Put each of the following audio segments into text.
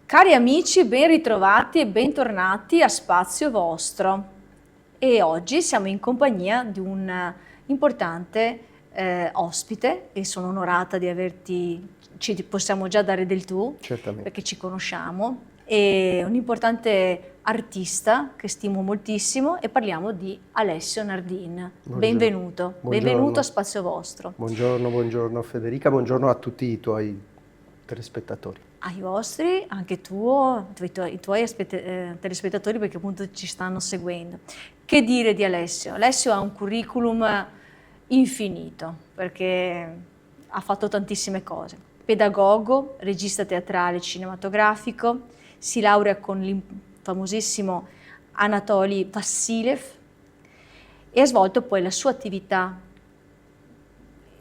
Cari amici, ben ritrovati e bentornati a Spazio Vostro. E oggi siamo in compagnia di un importante ospite e sono onorata di averti, ci possiamo già dare del tu, Certamente. perché ci conosciamo, e un importante artista che stimo moltissimo e parliamo di Alessio Nardin. Buongiorno. Benvenuto, benvenuto a Buongiorno. Spazio Vostro. Buongiorno Federica, buongiorno a tutti i tuoi telespettatori. Ai vostri, anche i tuoi telespettatori, perché appunto ci stanno seguendo. Che dire di Alessio? Alessio ha un curriculum infinito, perché ha fatto tantissime cose. Pedagogo, regista teatrale e cinematografico, si laurea con il famosissimo Anatoly Vassilev e ha svolto poi la sua attività,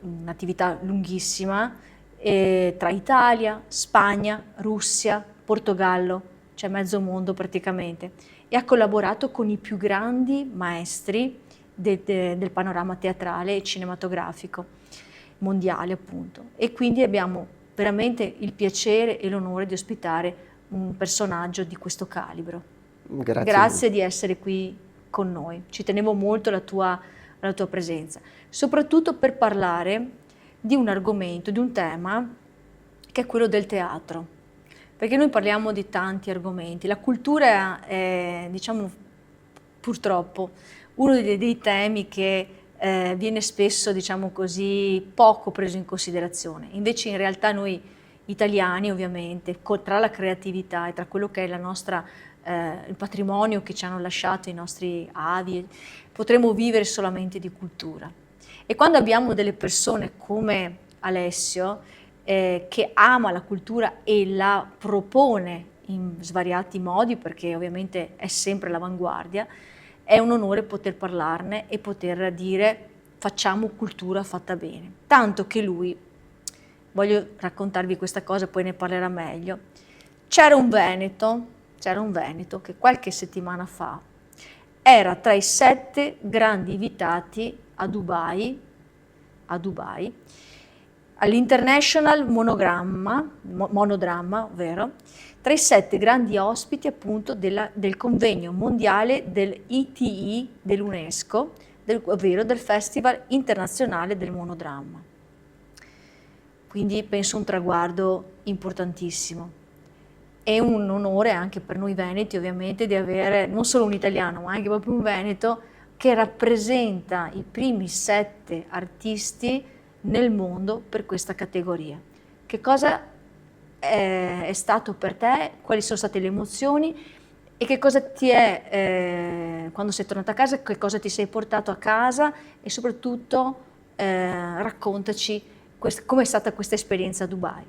un'attività lunghissima, tra Italia, Spagna, Russia, Portogallo, cioè mezzo mondo praticamente, e ha collaborato con i più grandi maestri del panorama teatrale e cinematografico mondiale, appunto. E quindi abbiamo veramente il piacere e l'onore di ospitare un personaggio di questo calibro. Grazie di essere qui con noi. Ci tenevo molto alla tua presenza, soprattutto per parlare di un argomento, di un tema che è quello del teatro, perché noi parliamo di tanti argomenti. La cultura è, diciamo, purtroppo uno dei temi che viene spesso, diciamo così, poco preso in considerazione. Invece in realtà noi italiani, ovviamente, tra la creatività e tra quello che è la nostra, il patrimonio che ci hanno lasciato i nostri avi, potremmo vivere solamente di cultura. E quando abbiamo delle persone come Alessio, che ama la cultura e la propone in svariati modi, perché ovviamente è sempre all'avanguardia, è un onore poter parlarne e poter dire facciamo cultura fatta bene. Tanto che lui, voglio raccontarvi questa cosa, poi ne parlerà meglio, c'era un Veneto che qualche settimana fa era tra i 7 grandi invitati a Dubai, all'International Monodramma, ovvero tra i 7 grandi ospiti appunto del convegno mondiale dell'ITI dell'UNESCO, ovvero del Festival Internazionale del Monodramma. Quindi penso un traguardo importantissimo. È un onore anche per noi veneti, ovviamente, di avere non solo un italiano, ma anche proprio un veneto che rappresenta i primi 7 artisti nel mondo per questa categoria. Che cosa è stato per te? Quali sono state le emozioni? E che cosa ti è, quando sei tornato a casa, che cosa ti sei portato a casa? E soprattutto raccontaci com'è stata questa esperienza a Dubai.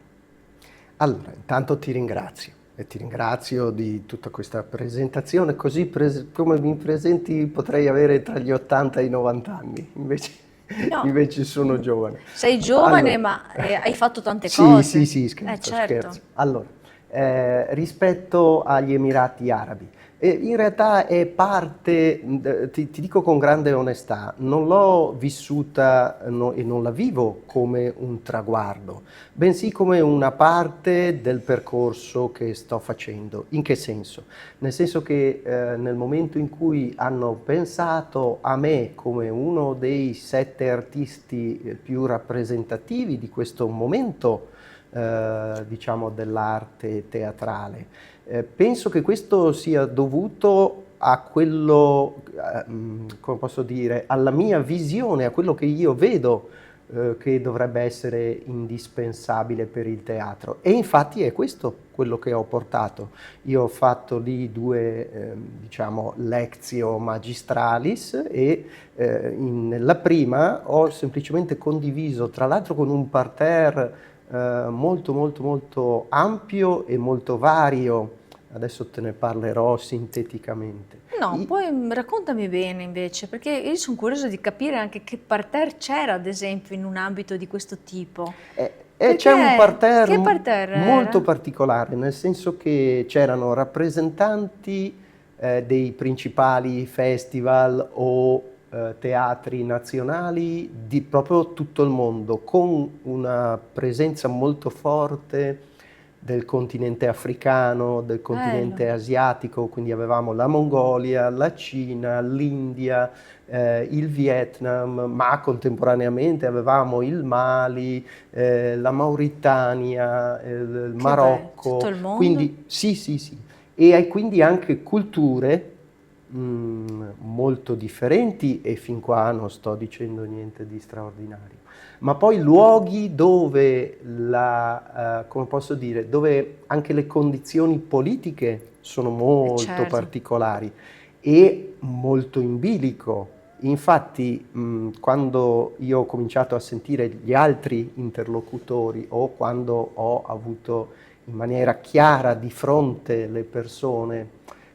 Allora, intanto ti ringrazio e ti ringrazio di tutta questa presentazione, così come mi presenti potrei avere tra gli 80 e i 90 anni, No, invece sono giovane. sei giovane, Allora, ma hai fatto tante cose. sì, scherzo, Certo. scherzo. Allora, rispetto agli Emirati Arabi, in realtà è parte, ti dico con grande onestà, non l'ho vissuta e non la vivo come un traguardo, bensì come una parte del percorso che sto facendo. In che senso? Nel senso che nel momento in cui hanno pensato a me come uno dei 7 artisti più rappresentativi di questo momento, diciamo, dell'arte teatrale, penso che questo sia dovuto a quello, come posso dire, alla mia visione, a quello che io vedo che dovrebbe essere indispensabile per il teatro. E infatti è questo quello che ho portato. Io ho fatto lì 2, diciamo, lectio magistralis e nella prima ho semplicemente condiviso, tra l'altro con un parterre molto ampio e molto vario. Adesso te ne parlerò sinteticamente. No, poi raccontami bene invece, perché io sono curiosa di capire anche che parterre c'era, ad esempio, in un ambito di questo tipo. C'è un Che parterre parterre molto era? particolare, nel senso che c'erano rappresentanti dei principali festival o teatri nazionali di proprio tutto il mondo, con una presenza molto forte del continente africano, del continente bello. asiatico, quindi avevamo la Mongolia, la Cina, l'India, il Vietnam, ma contemporaneamente avevamo il Mali, la Mauritania, il Che bello, tutto Marocco, il mondo? quindi sì, sì, sì, e hai quindi anche culture molto differenti e fin qua non sto dicendo niente di straordinario, ma poi luoghi dove come posso dire, dove anche le condizioni politiche sono molto Certo, particolari e molto in bilico. Infatti, quando io ho cominciato a sentire gli altri interlocutori o quando ho avuto in maniera chiara di fronte le persone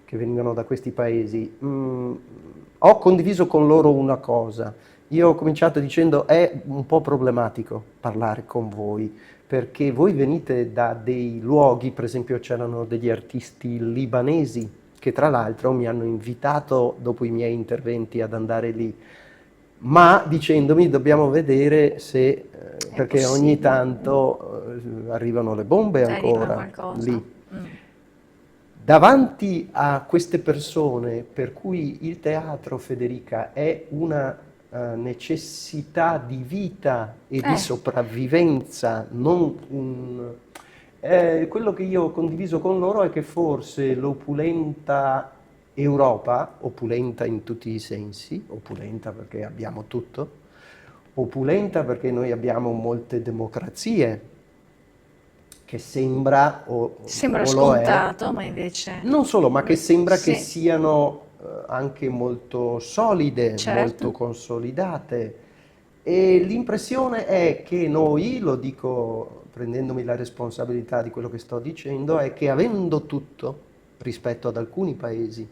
che venivano da questi paesi, ho condiviso con loro una cosa. Io ho cominciato dicendo è un po' problematico parlare con voi, perché voi venite da dei luoghi, per esempio c'erano degli artisti libanesi che tra l'altro mi hanno invitato dopo i miei interventi ad andare lì, ma dicendomi dobbiamo vedere se, è perché ogni possibile. tanto arrivano le bombe Se arriva ancora qualcosa. lì. Mm. Davanti a queste persone per cui il teatro, Federica, è una necessità di vita e di Eh, sopravvivenza, non quello che io ho condiviso con loro è che forse l'opulenta Europa, opulenta in tutti i sensi, opulenta perché abbiamo tutto, opulenta perché noi abbiamo molte democrazie, che sembra sembra o lo è, scontato, ma invece non solo, ma che sembra che sì, siano anche molto solide, molto certo. consolidate. E l'impressione è che noi, lo dico prendendomi la responsabilità di quello che sto dicendo, è che avendo tutto rispetto ad alcuni paesi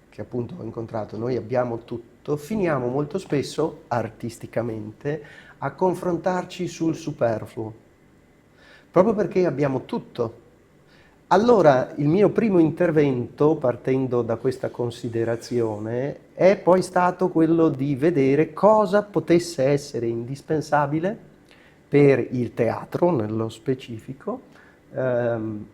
che appunto ho incontrato, noi abbiamo tutto, finiamo molto spesso, artisticamente, a confrontarci sul superfluo, proprio perché abbiamo tutto. Allora, il mio primo intervento, partendo da questa considerazione, è poi stato quello di vedere cosa potesse essere indispensabile per il teatro, nello specifico, ehm,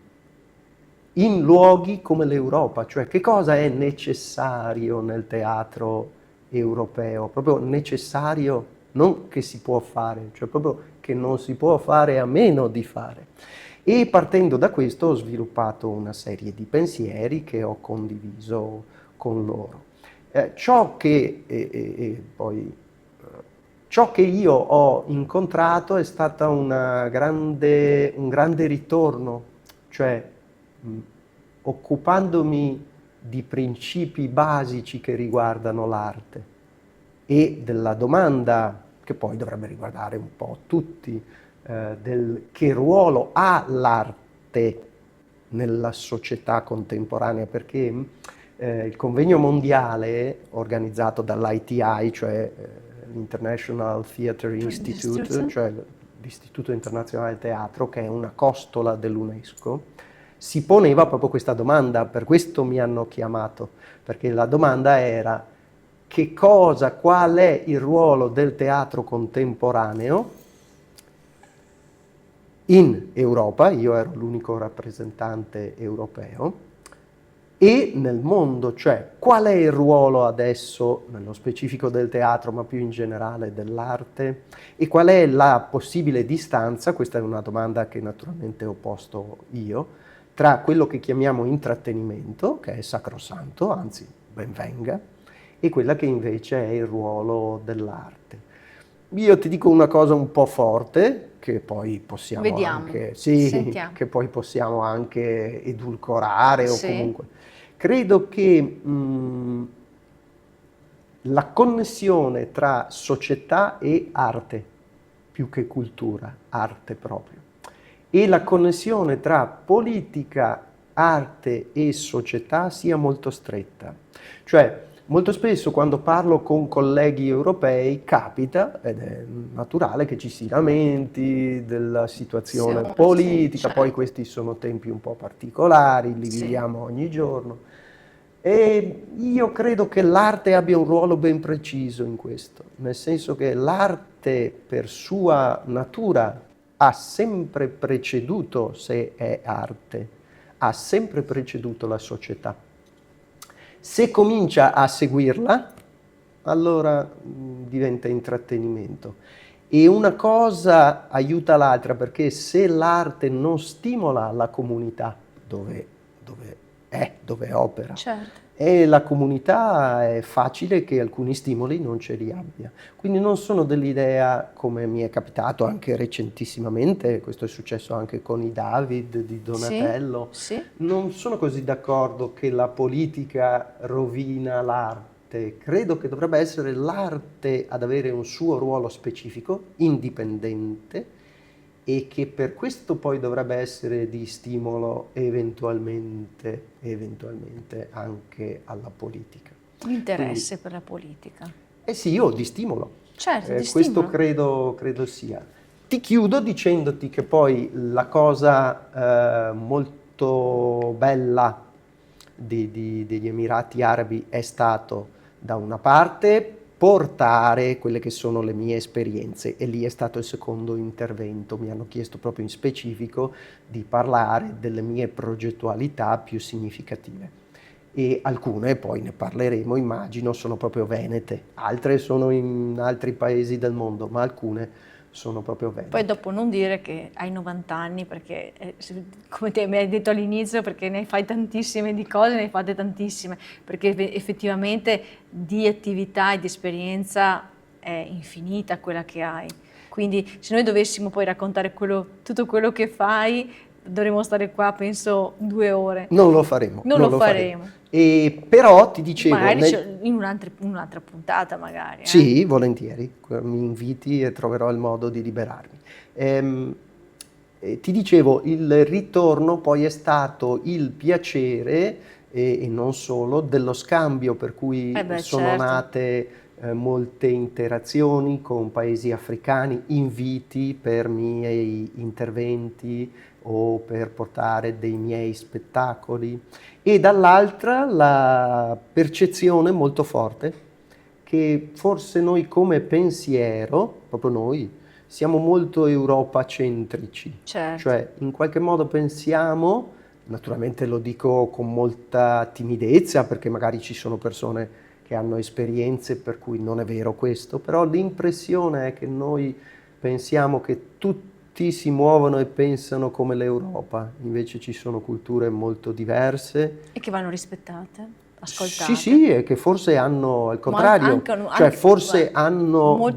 in luoghi come l'Europa, cioè che cosa è necessario nel teatro europeo, proprio necessario, non che si può fare, cioè proprio che non si può fare a meno di fare. E partendo da questo ho sviluppato una serie di pensieri che ho condiviso con loro. Ciò che io ho incontrato è stato un grande ritorno, cioè occupandomi di principi basici che riguardano l'arte e della domanda che poi dovrebbe riguardare un po' tutti, del che ruolo ha l'arte nella società contemporanea, perché il convegno mondiale organizzato dall'ITI, cioè l'International Theatre Institute, cioè l'Istituto Internazionale del Teatro, che è una costola dell'UNESCO, si poneva proprio questa domanda, per questo mi hanno chiamato, perché la domanda era qual è il ruolo del teatro contemporaneo in Europa, io ero l'unico rappresentante europeo, e nel mondo, cioè qual è il ruolo adesso, nello specifico del teatro, ma più in generale dell'arte, e qual è la possibile distanza, questa è una domanda che naturalmente ho posto io, tra quello che chiamiamo intrattenimento, che è sacrosanto, anzi ben venga, e quella che invece è il ruolo dell'arte. Io ti dico una cosa un po' forte, che poi possiamo Vediamo, anche, sì, sentiamo. che poi possiamo anche edulcorare o Sì, comunque. Credo che la connessione tra società e arte, più che cultura, arte proprio, e la connessione tra politica, arte e società sia molto stretta. Cioè, molto spesso quando parlo con colleghi europei capita, ed è naturale, che ci si lamenti della situazione sì, politica, poi certo, questi sono tempi un po' particolari, li sì. viviamo ogni giorno. E io credo che l'arte abbia un ruolo ben preciso in questo, nel senso che l'arte per sua natura ha sempre preceduto, se è arte, ha sempre preceduto la società. Se comincia a seguirla, allora diventa intrattenimento. E una cosa aiuta l'altra, perché se l'arte non stimola la comunità dove opera, Certo. e la comunità è facile che alcuni stimoli non ce li abbia. Quindi non sono dell'idea, come mi è capitato anche recentissimamente, questo è successo anche con i David di Donatello, Sì. non sono così d'accordo che la politica rovina l'arte. Credo che dovrebbe essere l'arte ad avere un suo ruolo specifico, indipendente, e che per questo poi dovrebbe essere di stimolo eventualmente anche alla politica. L'interesse Quindi, per la politica. eh sì, io di stimolo. Certo, di Questo stimolo. credo sia. Ti chiudo dicendoti che poi la cosa molto bella degli Emirati Arabi è stato, da una parte, portare quelle che sono le mie esperienze, e lì è stato il secondo intervento. Mi hanno chiesto proprio in specifico di parlare delle mie progettualità più significative. E alcune, poi ne parleremo, immagino, sono proprio venete, altre sono in altri paesi del mondo, ma alcune sono proprio venete. Poi dopo non dire che hai 90 anni, perché come te mi hai detto all'inizio, perché ne fai tantissime di cose, ne fate tantissime, perché effettivamente di attività e di esperienza è infinita quella che hai. Quindi se noi dovessimo poi raccontare tutto quello che fai, dovremmo stare qua, penso, 2 ore. Non lo faremo. Non lo faremo. E però ti dicevo... Magari in un'altra puntata, magari. Sì, volentieri, mi inviti e troverò il modo di liberarmi. Ti dicevo, il ritorno poi è stato il piacere, e non solo, dello scambio, per cui sono certo. nate molte interazioni con paesi africani, inviti per miei interventi o per portare dei miei spettacoli, e dall'altra la percezione molto forte che forse noi come pensiero, proprio noi, siamo molto europacentrici. Certo. Cioè in qualche modo pensiamo, naturalmente lo dico con molta timidezza perché magari ci sono persone che hanno esperienze per cui non è vero questo, però l'impressione è che noi pensiamo che tutti si muovono e pensano come l'Europa, invece ci sono culture molto diverse. E che vanno rispettate, ascoltate. Sì, e che forse hanno al contrario, cioè forse hanno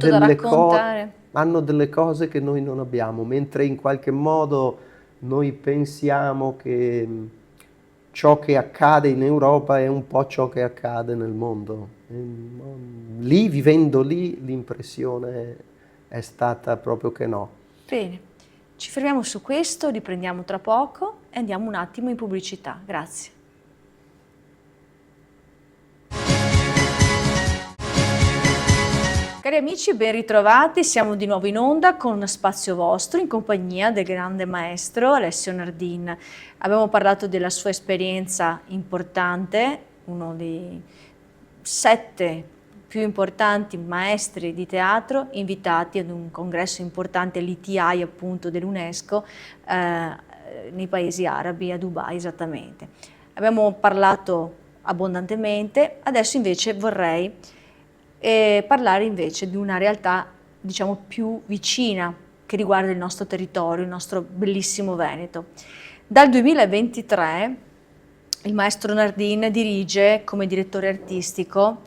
delle cose che noi non abbiamo, mentre in qualche modo noi pensiamo che ciò che accade in Europa è un po' ciò che accade nel mondo. Lì, vivendo lì, l'impressione è stata proprio che no. Bene, ci fermiamo su questo, riprendiamo tra poco e andiamo un attimo in pubblicità. Grazie. Cari amici, ben ritrovati, siamo di nuovo in onda con Spazio Vostro in compagnia del grande maestro Alessio Nardin. Abbiamo parlato della sua esperienza importante, uno dei 7 più importanti maestri di teatro invitati ad un congresso importante, l'ITI appunto dell'UNESCO, nei paesi arabi, a Dubai esattamente. Abbiamo parlato abbondantemente, adesso invece vorrei parlare invece di una realtà, diciamo, più vicina che riguarda il nostro territorio, il nostro bellissimo Veneto. Dal 2023 il maestro Nardin dirige come direttore artistico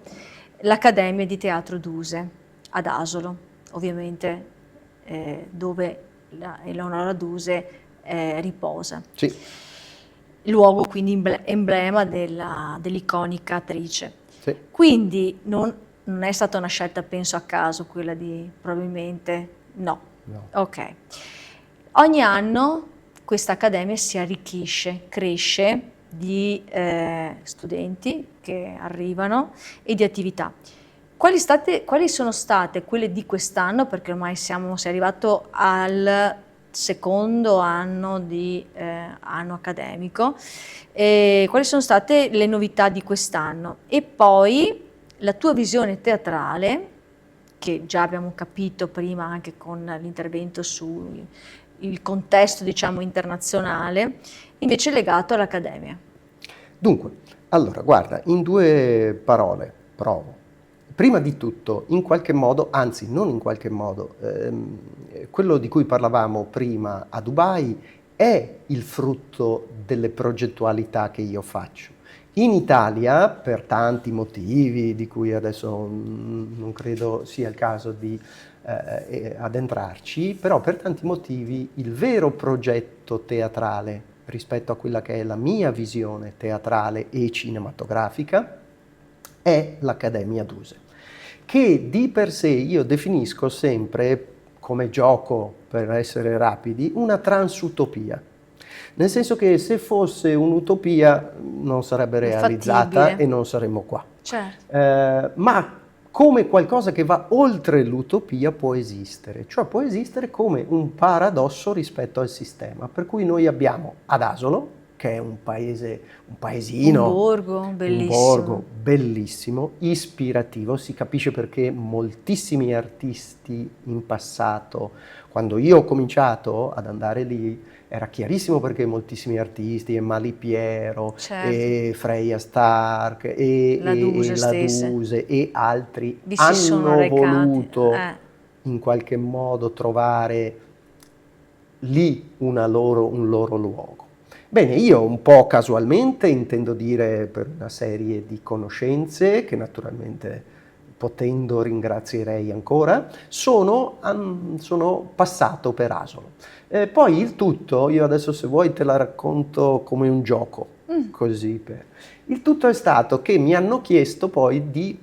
l'Accademia di Teatro Duse ad Asolo, ovviamente dove Eleonora Duse riposa. Sì. Luogo quindi emblema dell'iconica attrice. Sì. Quindi non è stata una scelta, penso, a caso quella di probabilmente no. Ok. Ogni anno questa accademia si arricchisce, cresce di studenti che arrivano e di attività. Quali sono state quelle di quest'anno, perché ormai sei arrivato al secondo anno di anno accademico, quali sono state le novità di quest'anno? E poi la tua visione teatrale, che già abbiamo capito prima anche con l'intervento sui il contesto, diciamo, internazionale, invece legato all'Accademia. Dunque, allora, guarda, in 2 parole provo. Prima di tutto, in qualche modo, anzi non in qualche modo, quello di cui parlavamo prima a Dubai è il frutto delle progettualità che io faccio. In Italia, per tanti motivi di cui adesso non credo sia il caso di addentrarci, però per tanti motivi il vero progetto teatrale rispetto a quella che è la mia visione teatrale e cinematografica è l'Accademia Duse, che di per sé io definisco sempre, come gioco per essere rapidi, una transutopia. Nel senso che se fosse un'utopia non sarebbe realizzata Infattibile. e non saremmo qua. Certo. Ma come qualcosa che va oltre l'utopia può esistere, cioè può esistere come un paradosso rispetto al sistema, per cui noi abbiamo ad Asolo, che è un paesino, Un borgo un bellissimo. borgo bellissimo, ispirativo, si capisce perché moltissimi artisti in passato, quando io ho cominciato ad andare lì, era chiarissimo perché moltissimi artisti, e Malipiero, Certo. e Freya Stark, e La Duse la stessa. Duse, e altri Vi si sono hanno recati. voluto in qualche modo trovare lì un loro luogo. Bene, io un po' casualmente, intendo dire per una serie di conoscenze, che naturalmente potendo ringrazierei ancora, sono passato per Asolo. Poi il tutto, io adesso se vuoi te la racconto come un gioco, così per... Il tutto è stato che mi hanno chiesto poi di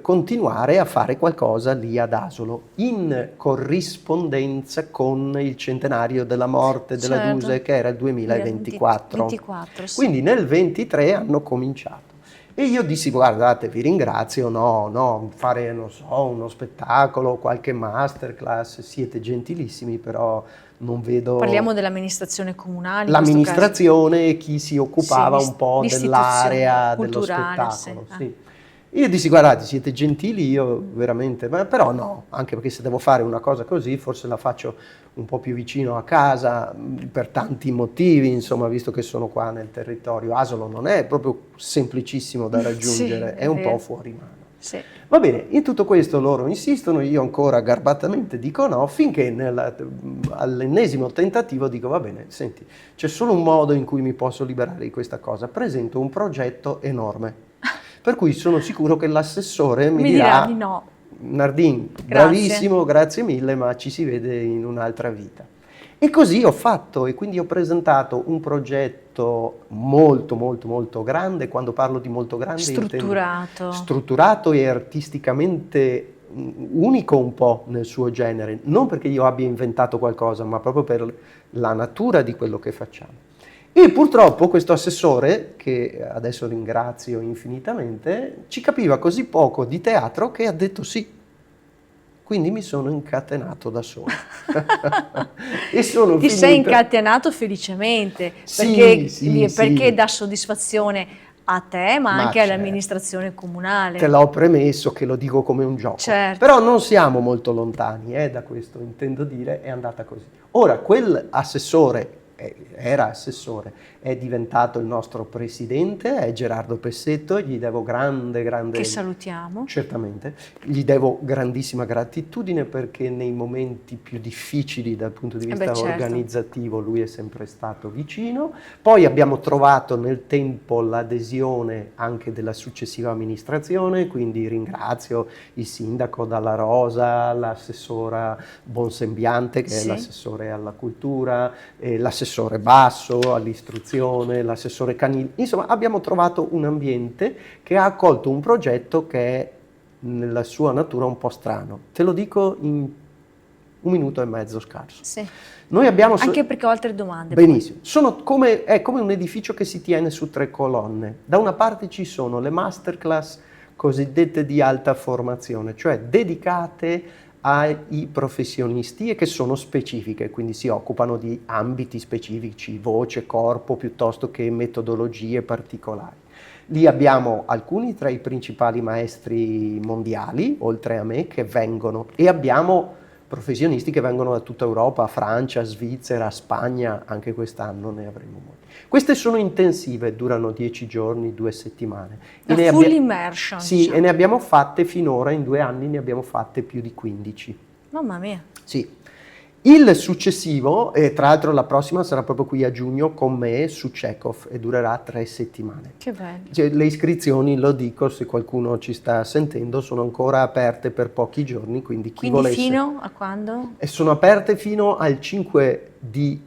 continuare a fare qualcosa lì ad Asolo, in corrispondenza con il centenario della morte della Certo. Duse, che era il 2024. 24, sì. Quindi nel 23 hanno cominciato. E io dissi, guardate, vi ringrazio, no, fare, non so, uno spettacolo, qualche masterclass, siete gentilissimi, però non vedo... Parliamo dell'amministrazione comunale in questo L'amministrazione e chi si occupava Sì, un po' l'istituzione dell'area dello culturale, spettacolo. sì. Sì. Io dissi, guardate, siete gentili, io veramente, però no, anche perché se devo fare una cosa così, forse la faccio un po' più vicino a casa, per tanti motivi, insomma, visto che sono qua nel territorio. Asolo non è proprio semplicissimo da raggiungere, Sì, è un vero. po' fuori mano. Sì. Va bene, in tutto questo loro insistono, io ancora garbatamente dico no, finché all'ennesimo tentativo dico va bene, senti, c'è solo un modo in cui mi posso liberare di questa cosa, presento un progetto enorme, per cui sono sicuro che l'assessore mi dirà dirà di no. Nardin, bravissimo, grazie mille, ma ci si vede in un'altra vita. E così ho fatto, e quindi ho presentato un progetto molto grande. Quando parlo di molto grande Strutturato. intendo strutturato e artisticamente unico un po' nel suo genere, non perché io abbia inventato qualcosa, ma proprio per la natura di quello che facciamo. E purtroppo questo assessore, che adesso ringrazio infinitamente, ci capiva così poco di teatro che ha detto sì. Quindi mi sono incatenato da solo. E sono Ti sei incatenato felicemente, perché dà soddisfazione a te, ma anche certo, all'amministrazione comunale. Te l'ho premesso che lo dico come un gioco. Certo. Però non siamo molto lontani, da questo intendo dire, è andata così. Ora, quel assessore, era assessore, è diventato il nostro presidente, è Gerardo Pessetto, gli devo grande... Che salutiamo. Certamente, gli devo grandissima gratitudine perché nei momenti più difficili dal punto di vista organizzativo lui è sempre stato vicino. Poi abbiamo trovato nel tempo l'adesione anche della successiva amministrazione, quindi ringrazio il sindaco Dalla Rosa, l'assessora Bonsembiante che è l'assessore alla cultura, l'assessore Basso all'istruzione, l'assessore Canil. Insomma, abbiamo trovato un ambiente che ha accolto un progetto che è nella sua natura un po' strano. Te lo dico in 1 minuto e mezzo scarso. Sì. Noi abbiamo anche perché ho altre domande. Benissimo. È come un edificio che si tiene su 3 colonne. Da una parte ci sono le masterclass cosiddette di alta formazione, cioè dedicate ai professionisti e che sono specifiche, quindi si occupano di ambiti specifici, voce, corpo, piuttosto che metodologie particolari. Lì abbiamo alcuni tra i principali maestri mondiali, oltre a me, che vengono, e abbiamo professionisti che vengono da tutta Europa, Francia, Svizzera, Spagna, anche quest'anno ne avremo molti. Queste sono intensive, durano 10 giorni, 2 settimane. La full immersion. Sì, diciamo. e ne abbiamo fatte finora, in 2 anni ne abbiamo fatte più di 15. Mamma mia. Sì. Il successivo, e tra l'altro la prossima sarà proprio qui a giugno con me su Chekhov e durerà 3 settimane. Che bello. Cioè, le iscrizioni, lo dico se qualcuno ci sta sentendo, sono ancora aperte per pochi giorni, quindi chi Quindi volesse. fino a quando? E sono aperte fino al 5 di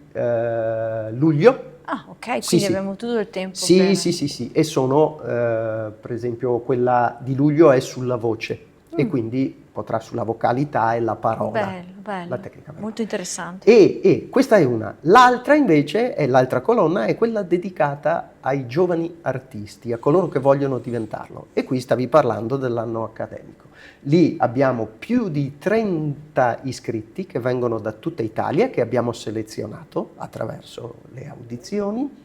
luglio. Ah, ok, quindi Sì, sì. abbiamo tutto il tempo. Sì, per- sì, e sono, per esempio, quella di luglio è sulla voce e quindi potrà sulla vocalità e la parola, Bello, bello. la tecnica verbale. Molto interessante. E questa è una. L'altra invece, l'altra colonna, è quella dedicata ai giovani artisti, a coloro che vogliono diventarlo. E qui stavi parlando dell'anno accademico. Lì abbiamo più di 30 iscritti che vengono da tutta Italia, che abbiamo selezionato attraverso le audizioni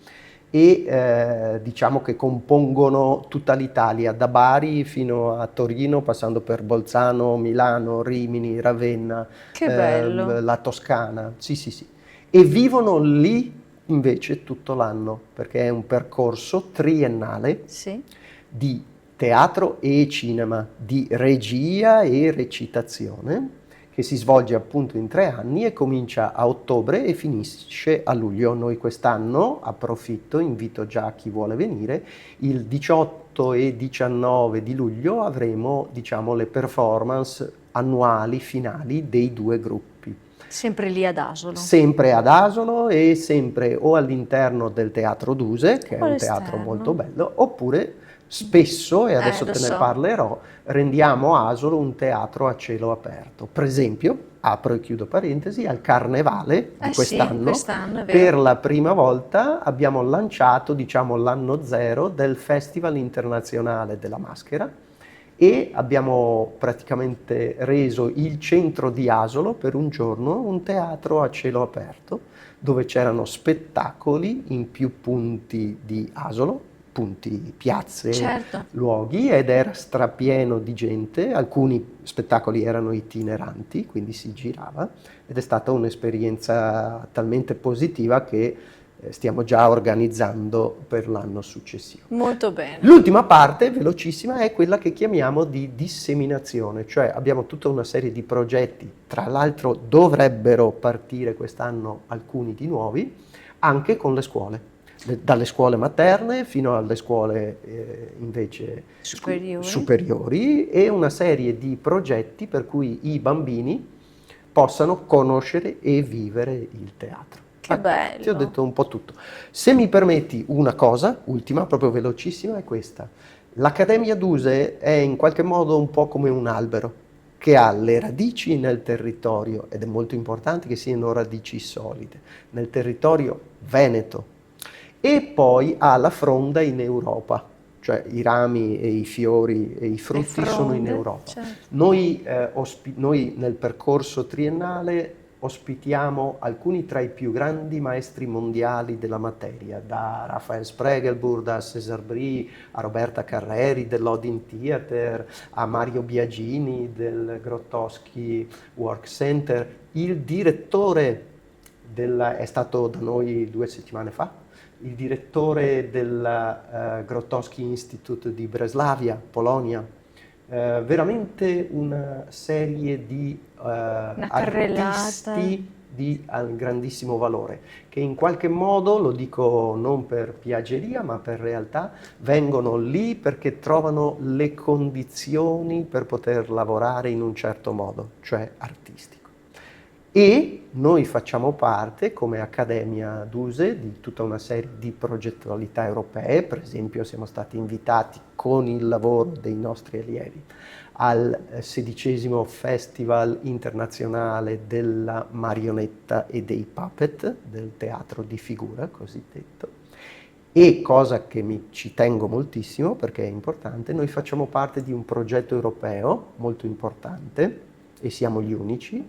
e diciamo che compongono tutta l'Italia, da Bari fino a Torino, passando per Bolzano, Milano, Rimini, Ravenna, Che bello. la Toscana, sì. E vivono lì invece tutto l'anno, perché è un percorso triennale Sì. di teatro e cinema, di regia e recitazione, che si svolge appunto in 3 anni e comincia a ottobre e finisce a luglio. Noi quest'anno, approfitto, invito già chi vuole venire, il 18 e 19 di luglio avremo, diciamo, le performance annuali finali dei 2 gruppi. Sempre lì ad Asolo. Sempre ad Asolo e sempre o all'interno del Teatro Duse, che è O un teatro all'esterno. molto bello, oppure spesso, e adesso lo te ne so. parlerò, rendiamo Asolo un teatro a cielo aperto. Per esempio, apro e chiudo parentesi, al Carnevale di Sì, quest'anno, quest'anno è vero. per la prima volta abbiamo lanciato, diciamo, l'anno zero del Festival Internazionale della Maschera e abbiamo praticamente reso il centro di Asolo per un giorno un teatro a cielo aperto dove c'erano spettacoli in più punti di Asolo, punti, piazze, Certo. luoghi, ed era strapieno di gente. Alcuni spettacoli erano itineranti, quindi si girava, ed è stata un'esperienza talmente positiva che stiamo già organizzando per l'anno successivo. Molto bene. L'ultima parte, velocissima, è quella che chiamiamo di disseminazione, cioè abbiamo tutta una serie di progetti, tra l'altro dovrebbero partire quest'anno alcuni di nuovi, anche con le scuole, dalle scuole materne fino alle scuole invece superiori, e una serie di progetti per cui i bambini possano conoscere e vivere il teatro. Che bello. Ti ho detto un po' tutto. Se mi permetti una cosa, ultima, proprio velocissima, è questa. L'Accademia Duse è in qualche modo un po' come un albero che ha le radici nel territorio, ed è molto importante che siano radici solide, nel territorio veneto, e poi ha la fronda in Europa, cioè i rami e i fiori e i frutti sono in Europa. Certo. Noi nel percorso triennale ospitiamo alcuni tra i più grandi maestri mondiali della materia, da Raphael Spregelburg, da César Brie, a Roberta Carreri dell'Odin Theater, a Mario Biagini del Grotowski Work Center. Il direttore è stato da noi 2 settimane fa, il direttore del Grotowski Institute di Breslavia, Polonia. Veramente una serie di artisti di grandissimo valore, che in qualche modo, lo dico non per piaggeria ma per realtà, vengono lì perché trovano le condizioni per poter lavorare in un certo modo, cioè artistico. E noi facciamo parte, come Accademia Duse, di tutta una serie di progettualità europee. Per esempio siamo stati invitati con il lavoro dei nostri allievi al 16° Festival internazionale della marionetta e dei puppet, del teatro di figura cosiddetto. E cosa che ci tengo moltissimo perché è importante, noi facciamo parte di un progetto europeo molto importante e siamo gli unici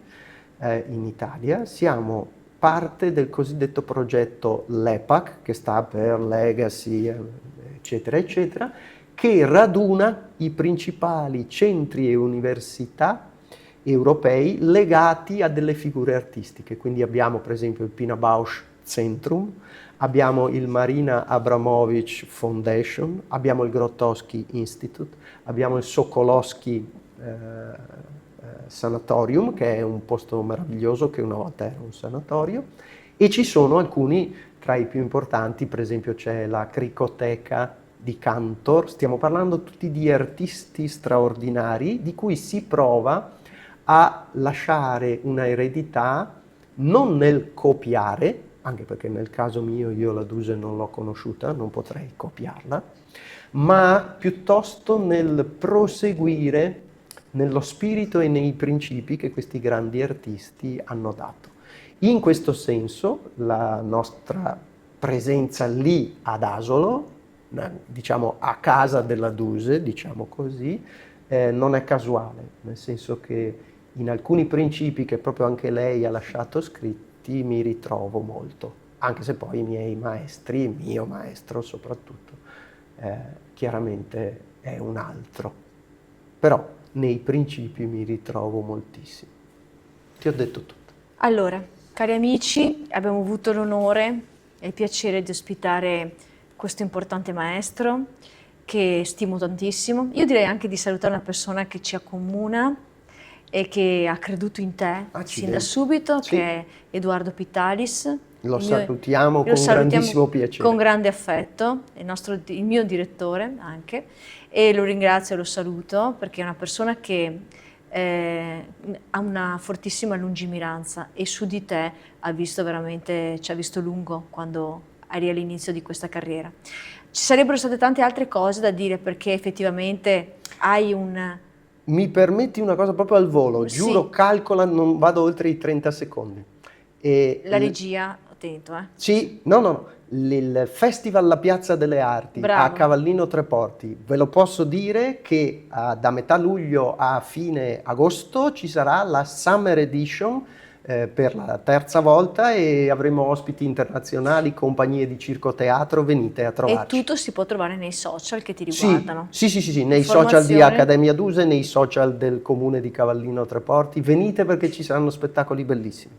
in Italia. Siamo parte del cosiddetto progetto LEPAC, che sta per Legacy, eccetera, eccetera, che raduna i principali centri e università europei legati a delle figure artistiche. Quindi abbiamo per esempio il Pina Bausch Centrum, abbiamo il Marina Abramovic Foundation, abbiamo il Grotowski Institute, abbiamo il Sokolowski Sanatorium, che è un posto meraviglioso che una volta era un sanatorio, e ci sono alcuni tra i più importanti, per esempio c'è la Cricoteca di Cantor. Stiamo parlando tutti di artisti straordinari di cui si prova a lasciare una eredità non nel copiare, anche perché nel caso mio io la Duse non l'ho conosciuta, non potrei copiarla, ma piuttosto nel proseguire nello spirito e nei principi che questi grandi artisti hanno dato. In questo senso la nostra presenza lì ad Asolo, diciamo a casa della Duse, diciamo così, non è casuale, nel senso che in alcuni principi che proprio anche lei ha lasciato scritti mi ritrovo molto, anche se poi i miei maestri, il mio maestro soprattutto, chiaramente è un altro, però nei principi mi ritrovo moltissimo. Ti ho detto tutto. Allora, cari amici, abbiamo avuto l'onore e il piacere di ospitare questo importante maestro che stimo tantissimo. Io direi anche di salutare una persona che ci accomuna e che ha creduto in te sin da subito, sì, che è Edoardo Pitalis. Lo salutiamo con grandissimo piacere. Con grande affetto, il mio direttore anche, e lo ringrazio e lo saluto perché è una persona che ha una fortissima lungimiranza e su di te ci ha visto lungo quando eri all'inizio di questa carriera. Ci sarebbero state tante altre cose da dire perché effettivamente hai un... Mi permetti una cosa proprio al volo, Sì. giuro, calcola, non vado oltre i 30 secondi. La regia, attento, Sì, no, il Festival La Piazza delle Arti a Cavallino Treporti, ve lo posso dire che da metà luglio a fine agosto ci sarà la Summer Edition per la terza volta e avremo ospiti internazionali, compagnie di circo teatro, venite a trovarci. E tutto si può trovare nei social che ti riguardano. Sì, nei social di Accademia Duse, nei social del comune di Cavallino Treporti, venite perché ci saranno spettacoli bellissimi.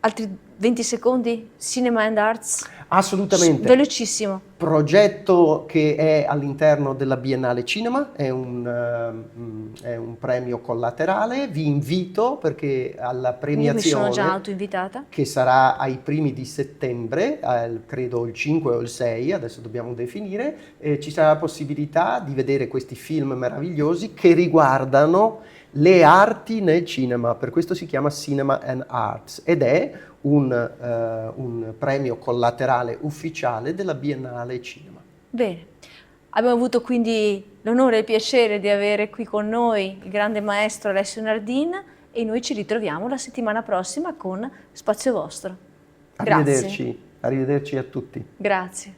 Altri 20 secondi? Cinema and Arts? Assolutamente. Velocissimo. Progetto che è all'interno della Biennale Cinema, è un premio collaterale. Vi invito perché alla premiazione... Mi sono già autoinvitata. Che sarà ai primi di settembre, credo il 5 o il 6, adesso dobbiamo definire, ci sarà la possibilità di vedere questi film meravigliosi che riguardano le arti nel cinema, per questo si chiama Cinema and Arts ed è un premio collaterale ufficiale della Biennale Cinema. Bene, abbiamo avuto quindi l'onore e il piacere di avere qui con noi il grande maestro Alessio Nardin e noi ci ritroviamo la settimana prossima con Spazio Vostro. Grazie. Arrivederci a tutti. Grazie.